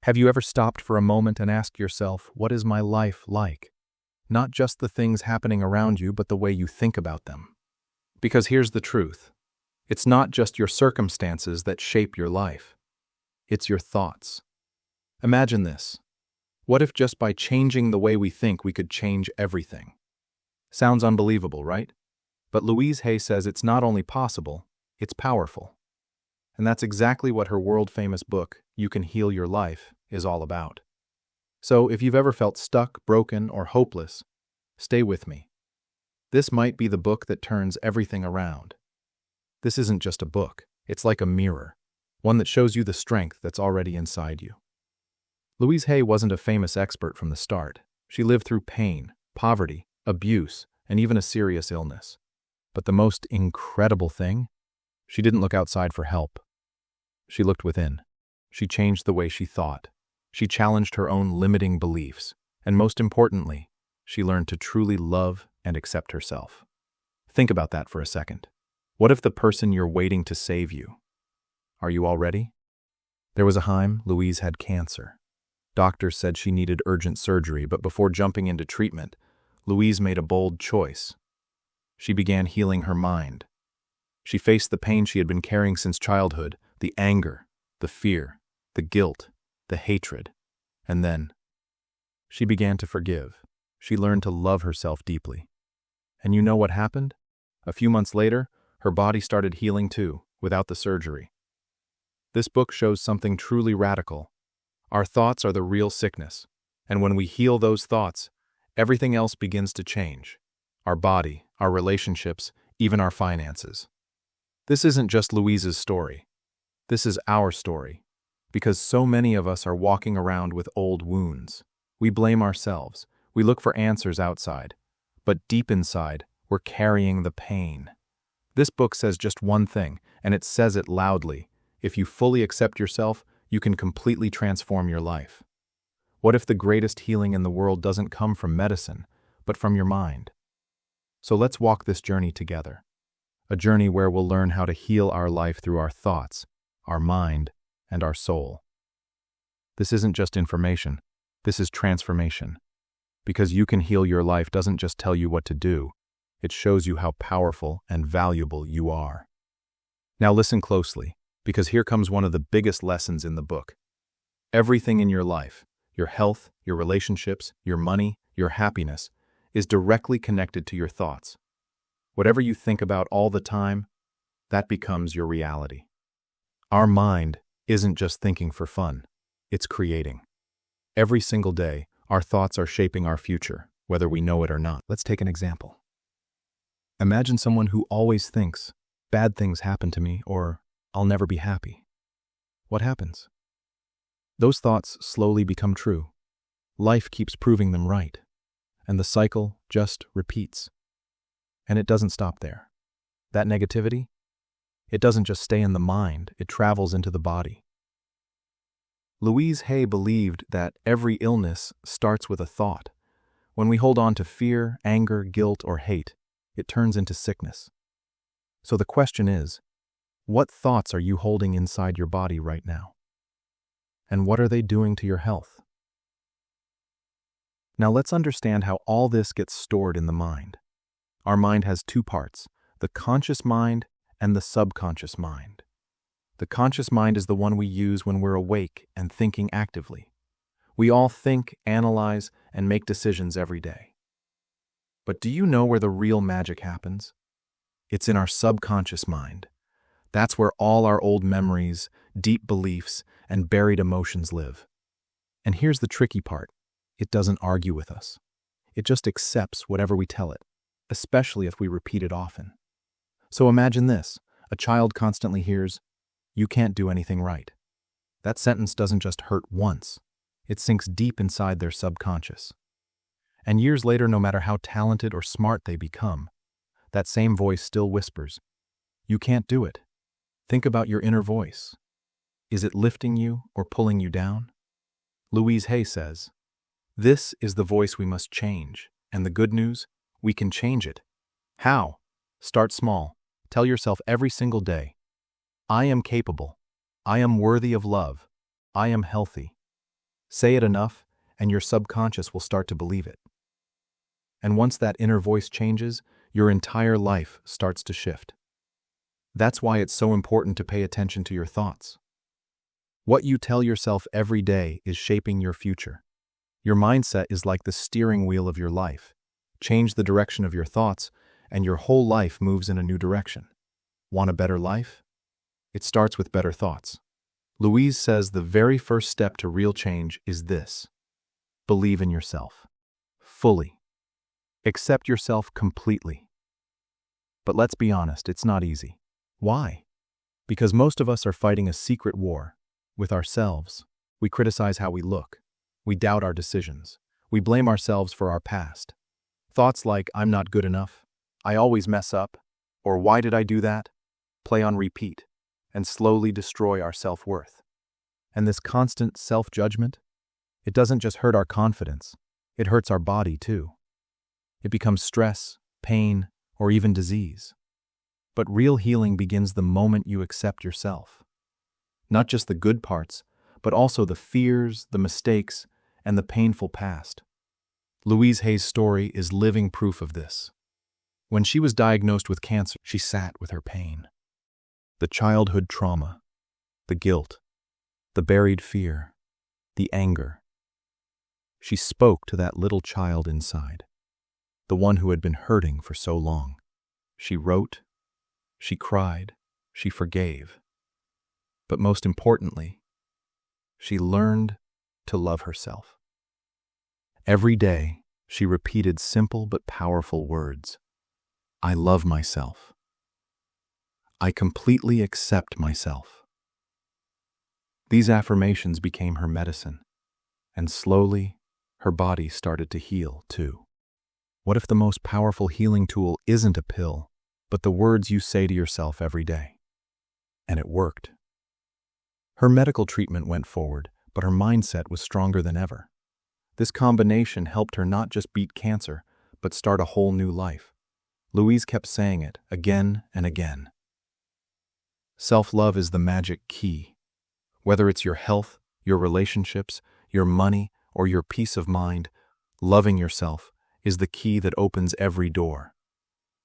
Have you ever stopped for a moment and asked yourself, what is my life like? Not just the things happening around you, but the way you think about them. Because here's the truth. It's not just your circumstances that shape your life. It's your thoughts. Imagine this. What if just by changing the way we think, we could change everything? Sounds unbelievable, right? But Louise Hay says it's not only possible, it's powerful. And that's exactly what her world-famous book, You Can Heal Your Life, is all about. So if you've ever felt stuck, broken, or hopeless, stay with me. This might be the book that turns everything around. This isn't just a book, it's like a mirror, one that shows you the strength that's already inside you. Louise Hay wasn't a famous expert from the start. She lived through pain, poverty, abuse, and even a serious illness. But the most incredible thing? She didn't look outside for help. She looked within. She changed the way she thought. She challenged her own limiting beliefs. And most importantly, she learned to truly love and accept herself. Think about that for a second. What if the person you're waiting to save you? Are you all ready? There was a time Louise had cancer. Doctors said she needed urgent surgery, but before jumping into treatment, Louise made a bold choice. She began healing her mind. She faced the pain she had been carrying since childhood, the anger, the fear, the guilt, the hatred. And then, she began to forgive. She learned to love herself deeply. And you know what happened? A few months later, her body started healing too, without the surgery. This book shows something truly radical. Our thoughts are the real sickness, and when we heal those thoughts, everything else begins to change. Our body, our relationships, even our finances. This isn't just Louise's story. This is our story, because so many of us are walking around with old wounds. We blame ourselves. We look for answers outside. But deep inside, we're carrying the pain. This book says just one thing, and it says it loudly. If you fully accept yourself, you can completely transform your life. What if the greatest healing in the world doesn't come from medicine, but from your mind? So let's walk this journey together. A journey where we'll learn how to heal our life through our thoughts, our mind, and our soul. This isn't just information. This is transformation. Because You Can Heal Your Life doesn't just tell you what to do. It shows you how powerful and valuable you are. Now listen closely, because here comes one of the biggest lessons in the book. Everything in your life, your health, your relationships, your money, your happiness, is directly connected to your thoughts. Whatever you think about all the time, that becomes your reality. Our mind isn't just thinking for fun, it's creating. Every single day, our thoughts are shaping our future, whether we know it or not. Let's take an example. Imagine someone who always thinks, bad things happen to me, or I'll never be happy. What happens? Those thoughts slowly become true. Life keeps proving them right, and the cycle just repeats. And it doesn't stop there. That negativity, it doesn't just stay in the mind, it travels into the body. Louise Hay believed that every illness starts with a thought. When we hold on to fear, anger, guilt, or hate, it turns into sickness. So the question is, what thoughts are you holding inside your body right now? And what are they doing to your health? Now let's understand how all this gets stored in the mind. Our mind has two parts, the conscious mind and the subconscious mind. The conscious mind is the one we use when we're awake and thinking actively. We all think, analyze, and make decisions every day. But do you know where the real magic happens? It's in our subconscious mind. That's where all our old memories, deep beliefs, and buried emotions live. And here's the tricky part. It doesn't argue with us. It just accepts whatever we tell it, especially if we repeat it often. So imagine this. A child constantly hears, "You can't do anything right." That sentence doesn't just hurt once. It sinks deep inside their subconscious. And years later, no matter how talented or smart they become, that same voice still whispers, "You can't do it." Think about your inner voice. Is it lifting you or pulling you down? Louise Hay says, this is the voice we must change. And the good news, we can change it. How? Start small. Tell yourself every single day, I am capable. I am worthy of love. I am healthy. Say it enough, and your subconscious will start to believe it. And once that inner voice changes, your entire life starts to shift. That's why it's so important to pay attention to your thoughts. What you tell yourself every day is shaping your future. Your mindset is like the steering wheel of your life. Change the direction of your thoughts, and your whole life moves in a new direction. Want a better life? It starts with better thoughts. Louise says the very first step to real change is this: believe in yourself. Fully. Accept yourself completely. But let's be honest, it's not easy. Why? Because most of us are fighting a secret war with ourselves. We criticize how we look. We doubt our decisions. We blame ourselves for our past. Thoughts like, I'm not good enough, I always mess up, or why did I do that, play on repeat and slowly destroy our self-worth. And this constant self-judgment, it doesn't just hurt our confidence, it hurts our body too. It becomes stress, pain, or even disease. But real healing begins the moment you accept yourself. Not just the good parts, but also the fears, the mistakes, and the painful past. Louise Hay's story is living proof of this. When she was diagnosed with cancer, she sat with her pain. The childhood trauma, the guilt, the buried fear, the anger. She spoke to that little child inside, the one who had been hurting for so long. She wrote, she cried, she forgave. But most importantly, she learned to love herself. Every day, she repeated simple but powerful words. I love myself. I completely accept myself. These affirmations became her medicine, and slowly, her body started to heal too. What if the most powerful healing tool isn't a pill, but the words you say to yourself every day? And it worked. Her medical treatment went forward, but her mindset was stronger than ever. This combination helped her not just beat cancer, but start a whole new life. Louise kept saying it again and again. Self-love is the magic key. Whether it's your health, your relationships, your money, or your peace of mind, loving yourself is the key that opens every door.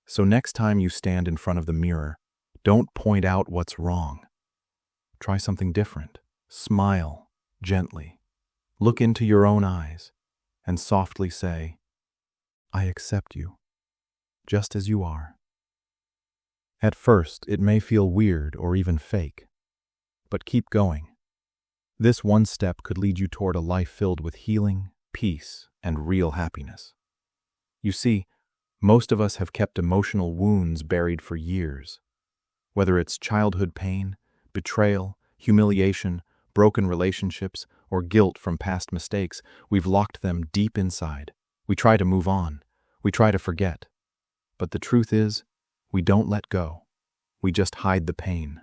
So next time you stand in front of the mirror, don't point out what's wrong. Try something different. Smile gently. Look into your own eyes and softly say, I accept you, just as you are. At first, it may feel weird or even fake, but keep going. This one step could lead you toward a life filled with healing, peace, and real happiness. You see, most of us have kept emotional wounds buried for years. Whether it's childhood pain, betrayal, humiliation, broken relationships, or guilt from past mistakes, we've locked them deep inside. We try to move on. We try to forget. But the truth is, we don't let go. We just hide the pain.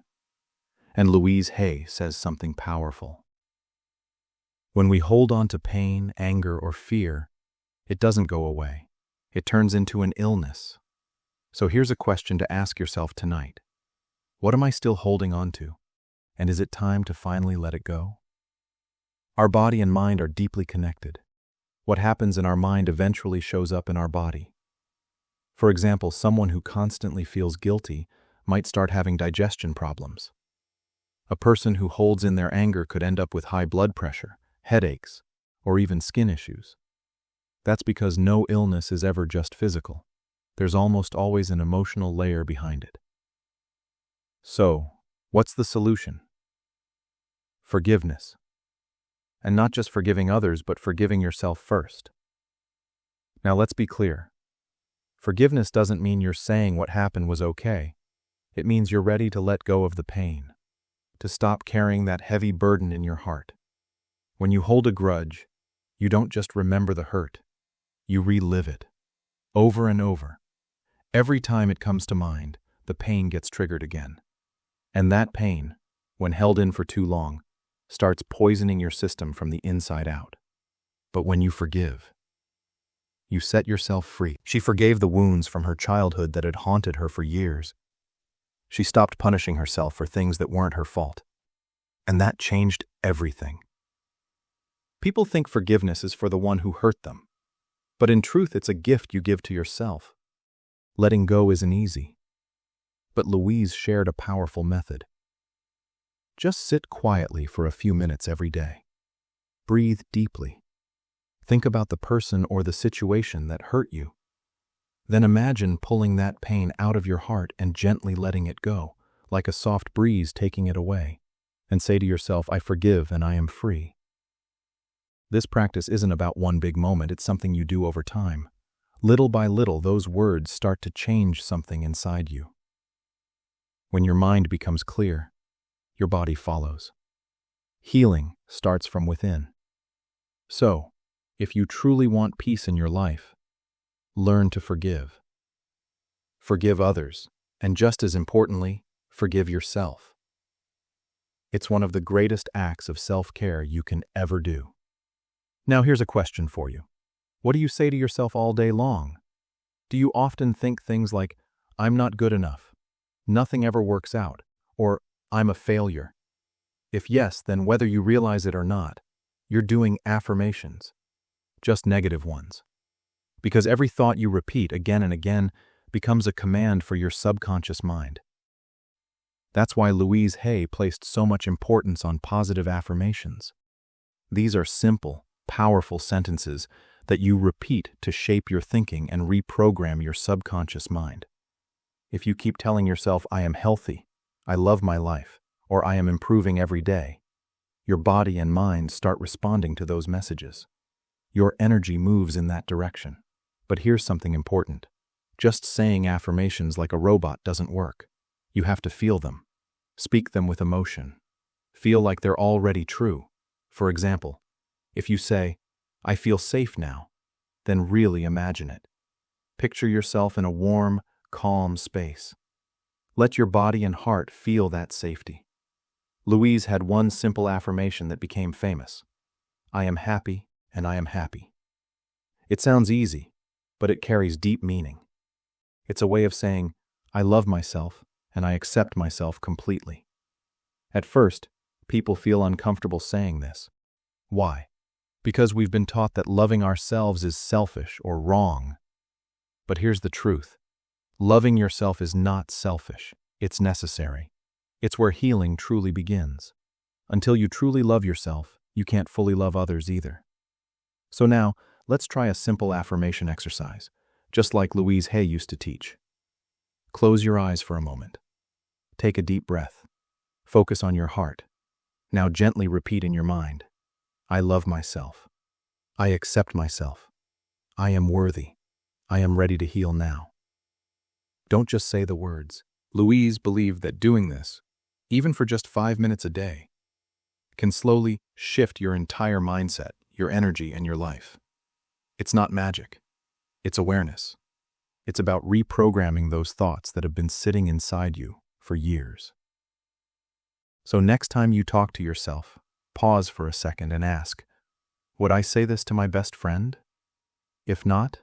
And Louise Hay says something powerful. When we hold on to pain, anger, or fear, it doesn't go away. It turns into an illness. So here's a question to ask yourself tonight. What am I still holding on to? And is it time to finally let it go? Our body and mind are deeply connected. What happens in our mind eventually shows up in our body. For example, someone who constantly feels guilty might start having digestion problems. A person who holds in their anger could end up with high blood pressure, headaches, or even skin issues. That's because no illness is ever just physical. There's almost always an emotional layer behind it. So, what's the solution? Forgiveness. And not just forgiving others, but forgiving yourself first. Now let's be clear. Forgiveness doesn't mean you're saying what happened was okay. It means you're ready to let go of the pain, to stop carrying that heavy burden in your heart. When you hold a grudge, you don't just remember the hurt, you relive it, over and over. Every time it comes to mind, the pain gets triggered again. And that pain, when held in for too long, starts poisoning your system from the inside out. But when you forgive, you set yourself free. She forgave the wounds from her childhood that had haunted her for years. She stopped punishing herself for things that weren't her fault. And that changed everything. People think forgiveness is for the one who hurt them, but in truth it's a gift you give to yourself. Letting go isn't easy, but Louise shared a powerful method. Just sit quietly for a few minutes every day. Breathe deeply. Think about the person or the situation that hurt you. Then imagine pulling that pain out of your heart and gently letting it go, like a soft breeze taking it away, and say to yourself, I forgive and I am free. This practice isn't about one big moment, it's something you do over time. Little by little, those words start to change something inside you. When your mind becomes clear, your body follows. Healing starts from within. So, if you truly want peace in your life, learn to forgive. Forgive others, and just as importantly, forgive yourself. It's one of the greatest acts of self-care you can ever do. Now here's a question for you. What do you say to yourself all day long? Do you often think things like, I'm not good enough, nothing ever works out, or I'm a failure? If yes, then whether you realize it or not, you're doing affirmations, just negative ones. Because every thought you repeat again and again becomes a command for your subconscious mind. That's why Louise Hay placed so much importance on positive affirmations. These are simple, powerful sentences that you repeat to shape your thinking and reprogram your subconscious mind. If you keep telling yourself, I am healthy, I love my life, or I am improving every day, your body and mind start responding to those messages. Your energy moves in that direction. But here's something important. Just saying affirmations like a robot doesn't work. You have to feel them. Speak them with emotion. Feel like they're already true. For example, if you say, I feel safe now, then really imagine it. Picture yourself in a warm, calm space. Let your body and heart feel that safety. Louise had one simple affirmation that became famous. I am happy and I am happy. It sounds easy, but it carries deep meaning. It's a way of saying, I love myself and I accept myself completely. At first, people feel uncomfortable saying this. Why? Because we've been taught that loving ourselves is selfish or wrong. But here's the truth. Loving yourself is not selfish. It's necessary. It's where healing truly begins. Until you truly love yourself, you can't fully love others either. So now, let's try a simple affirmation exercise, just like Louise Hay used to teach. Close your eyes for a moment. Take a deep breath. Focus on your heart. Now gently repeat in your mind. I love myself. I accept myself. I am worthy. I am ready to heal now. Don't just say the words. Louise believed that doing this, even for just 5 minutes a day, can slowly shift your entire mindset, your energy, and your life. It's not magic. It's awareness. It's about reprogramming those thoughts that have been sitting inside you for years. So next time you talk to yourself, pause for a second and ask, would I say this to my best friend? If not,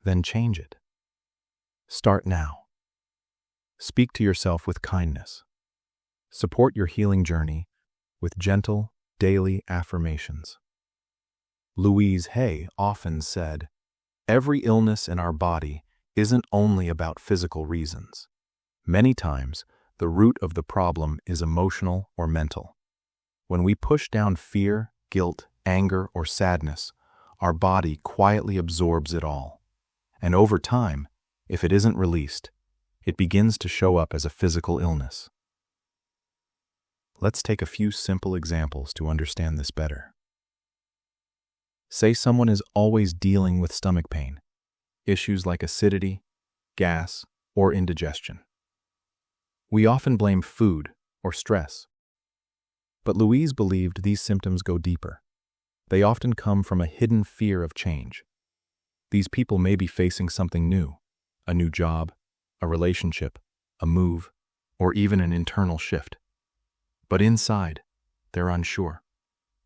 then change it. Start now. Speak to yourself with kindness. Support your healing journey with gentle, daily affirmations. Louise Hay often said, every illness in our body isn't only about physical reasons. Many times, the root of the problem is emotional or mental. When we push down fear, guilt, anger, or sadness, our body quietly absorbs it all. And over time, if it isn't released, it begins to show up as a physical illness. Let's take a few simple examples to understand this better. Say someone is always dealing with stomach pain, issues like acidity, gas, or indigestion. We often blame food or stress. But Louise believed these symptoms go deeper. They often come from a hidden fear of change. These people may be facing something new, a new job, a relationship, a move, or even an internal shift. But inside, they're unsure.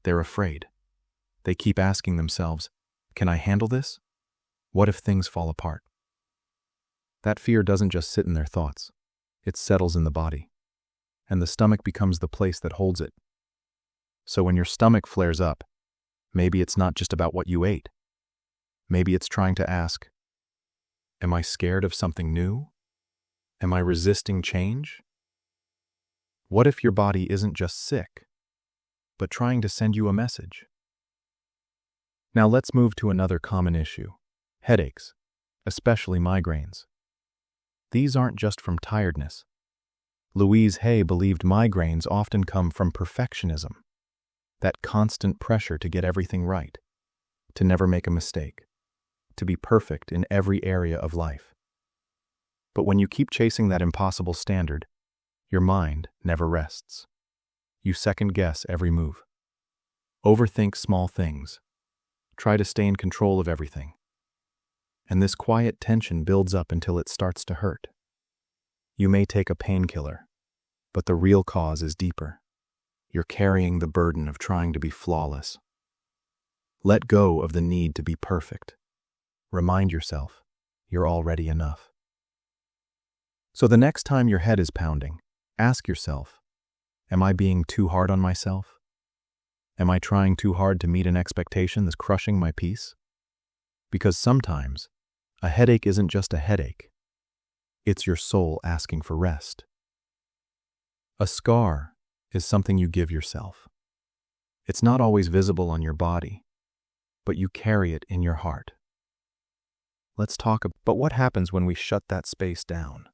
They're afraid. They keep asking themselves, can I handle this? What if things fall apart? That fear doesn't just sit in their thoughts. It settles in the body, and the stomach becomes the place that holds it. So when your stomach flares up, Maybe it's not just about what you ate. Maybe it's trying to ask, am I scared of something new? Am I resisting change? What if your body isn't just sick, but trying to send you a message? Now let's move to another common issue, headaches, especially migraines. These aren't just from tiredness. Louise Hay believed migraines often come from perfectionism, that constant pressure to get everything right, to never make a mistake, to be perfect in every area of life. But when you keep chasing that impossible standard, your mind never rests. You second-guess every move. Overthink small things. Try to stay in control of everything. And this quiet tension builds up until it starts to hurt. You may take a painkiller, but the real cause is deeper. You're carrying the burden of trying to be flawless. Let go of the need to be perfect. Remind yourself, you're already enough. So the next time your head is pounding, ask yourself, am I being too hard on myself? Am I trying too hard to meet an expectation that's crushing my peace? Because sometimes, a headache isn't just a headache. It's your soul asking for rest. A scar is something you give yourself. It's not always visible on your body, but you carry it in your heart. Let's talk about what happens when we shut that space down.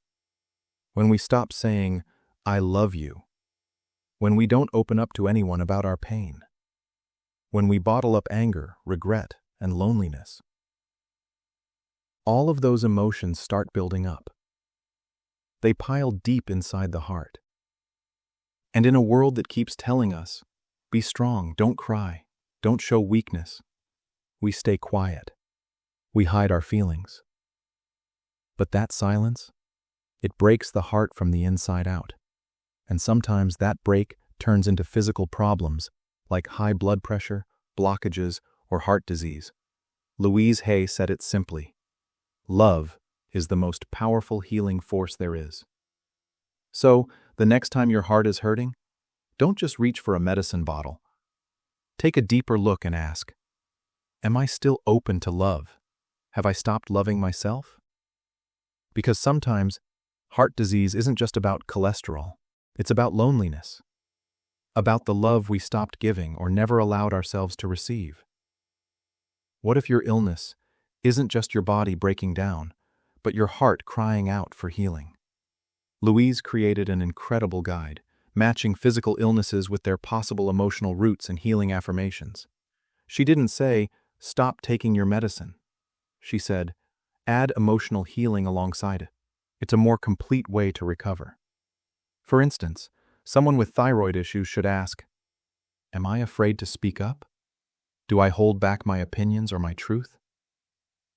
When we stop saying, I love you. When we don't open up to anyone about our pain. When we bottle up anger, regret, and loneliness. All of those emotions start building up. They pile deep inside the heart. And in a world that keeps telling us, be strong, don't cry, don't show weakness, we stay quiet. We hide our feelings. But that silence, it breaks the heart from the inside out. And sometimes that break turns into physical problems like high blood pressure, blockages, or heart disease. Louise Hay said it simply, love is the most powerful healing force there is. So, the next time your heart is hurting, don't just reach for a medicine bottle. Take a deeper look and ask, am I still open to love? Have I stopped loving myself? Because sometimes, heart disease isn't just about cholesterol. It's about loneliness. About the love we stopped giving or never allowed ourselves to receive. What if your illness isn't just your body breaking down, but your heart crying out for healing? Louise created an incredible guide, matching physical illnesses with their possible emotional roots and healing affirmations. She didn't say, stop taking your medicine. She said, add emotional healing alongside it. It's a more complete way to recover. For instance, someone with thyroid issues should ask, am I afraid to speak up? Do I hold back my opinions or my truth?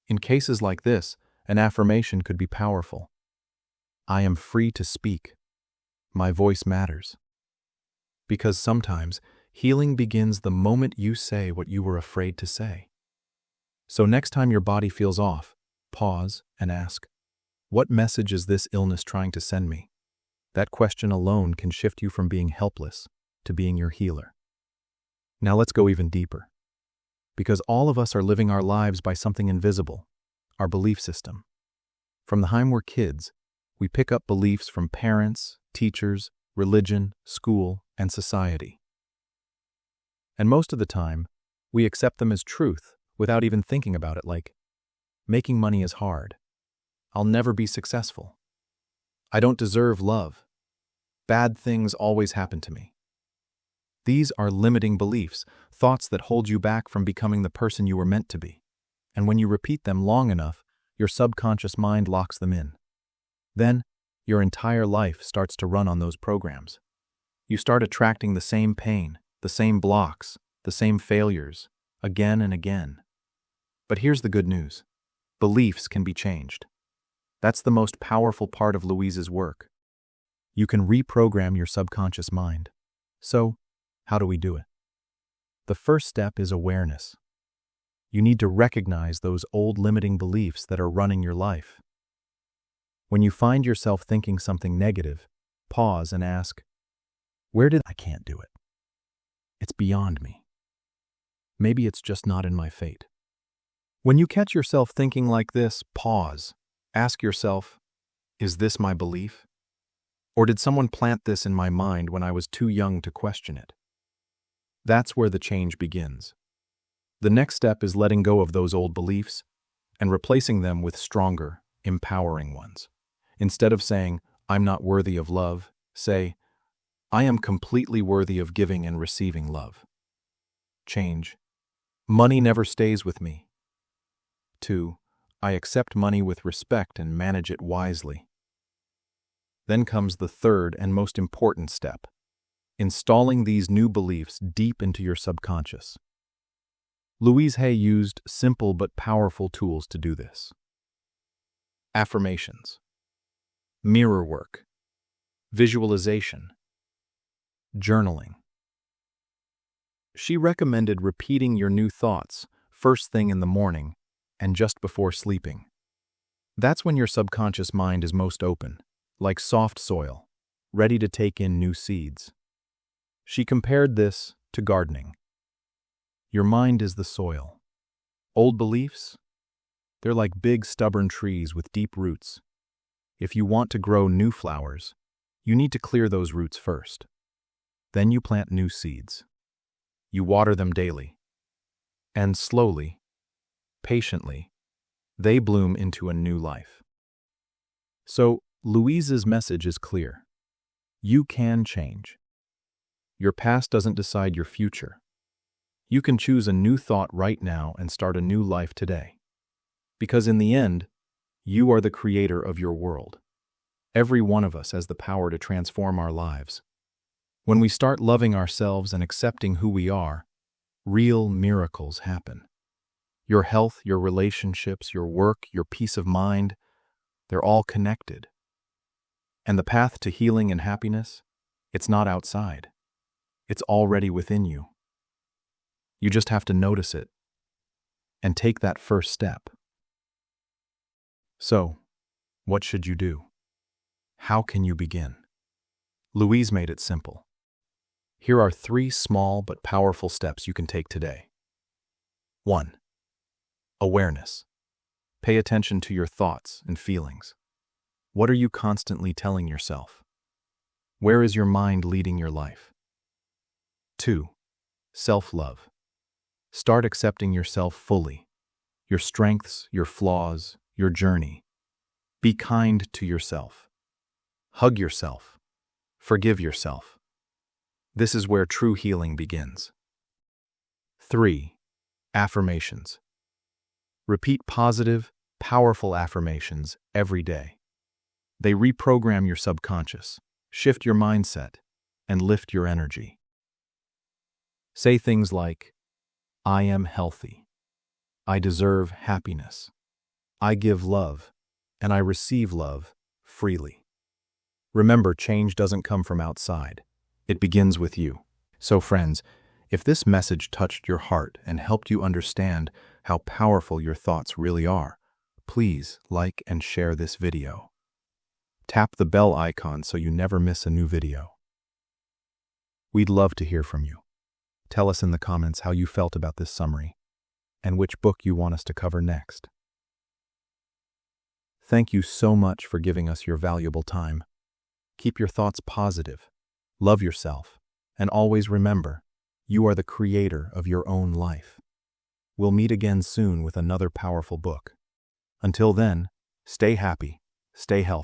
In cases like this, an affirmation could be powerful. I am free to speak. My voice matters. Because sometimes, healing begins the moment you say what you were afraid to say. So next time your body feels off, pause and ask, what message is this illness trying to send me? That question alone can shift you from being helpless to being your healer. Now let's go even deeper. Because all of us are living our lives by something invisible, our belief system. From the time we're kids, we pick up beliefs from parents, teachers, religion, school, and society. And most of the time, we accept them as truth without even thinking about it, like, making money is hard. I'll never be successful. I don't deserve love. Bad things always happen to me. These are limiting beliefs, thoughts that hold you back from becoming the person you were meant to be. And when you repeat them long enough, your subconscious mind locks them in. Then, your entire life starts to run on those programs. You start attracting the same pain, the same blocks, the same failures, again and again. But here's the good news. Beliefs can be changed. That's the most powerful part of Louise's work. You can reprogram your subconscious mind. So, how do we do it? The first step is awareness. You need to recognize those old limiting beliefs that are running your life. When you find yourself thinking something negative, pause and ask, where did I can't do it? It's beyond me. Maybe it's just not in my fate. When you catch yourself thinking like this, pause. Ask yourself, is this my belief? Or did someone plant this in my mind when I was too young to question it? That's where the change begins. The next step is letting go of those old beliefs and replacing them with stronger, empowering ones. Instead of saying, I'm not worthy of love, say, I am completely worthy of giving and receiving love. Change. Money never stays with me. 2. I accept money with respect and manage it wisely. Then comes the third and most important step, installing these new beliefs deep into your subconscious. Louise Hay used simple but powerful tools to do this. Affirmations, mirror work, visualization, journaling. She recommended repeating your new thoughts first thing in the morning and just before sleeping. That's when your subconscious mind is most open, like soft soil, ready to take in new seeds. She compared this to gardening. Your mind is the soil. Old beliefs? They're like big, stubborn trees with deep roots. If you want to grow new flowers, you need to clear those roots first. Then you plant new seeds. You water them daily. And slowly, patiently, they bloom into a new life. So, Louise's message is clear. You can change. Your past doesn't decide your future. You can choose a new thought right now and start a new life today. Because in the end, you are the creator of your world. Every one of us has the power to transform our lives. When we start loving ourselves and accepting who we are, real miracles happen. Your health, your relationships, your work, your peace of mind, they're all connected. And the path to healing and happiness, it's not outside. It's already within you. You just have to notice it and take that first step. So, what should you do? How can you begin? Louise made it simple. Here are 3 small but powerful steps you can take today. 1. Awareness. Pay attention to your thoughts and feelings. What are you constantly telling yourself? Where is your mind leading your life? 2. Self-love. Start accepting yourself fully, your strengths, your flaws, your journey. Be kind to yourself. Hug yourself. Forgive yourself. This is where true healing begins. 3. Affirmations. Repeat positive, powerful affirmations every day. They reprogram your subconscious, shift your mindset, and lift your energy. Say things like, I am healthy. I deserve happiness. I give love, and I receive love freely. Remember, change doesn't come from outside. It begins with you. So friends, if this message touched your heart and helped you understand how powerful your thoughts really are, please like and share this video. Tap the bell icon so you never miss a new video. We'd love to hear from you. Tell us in the comments how you felt about this summary and which book you want us to cover next. Thank you so much for giving us your valuable time. Keep your thoughts positive, love yourself, and always remember, you are the creator of your own life. We'll meet again soon with another powerful book. Until then, stay happy, stay healthy.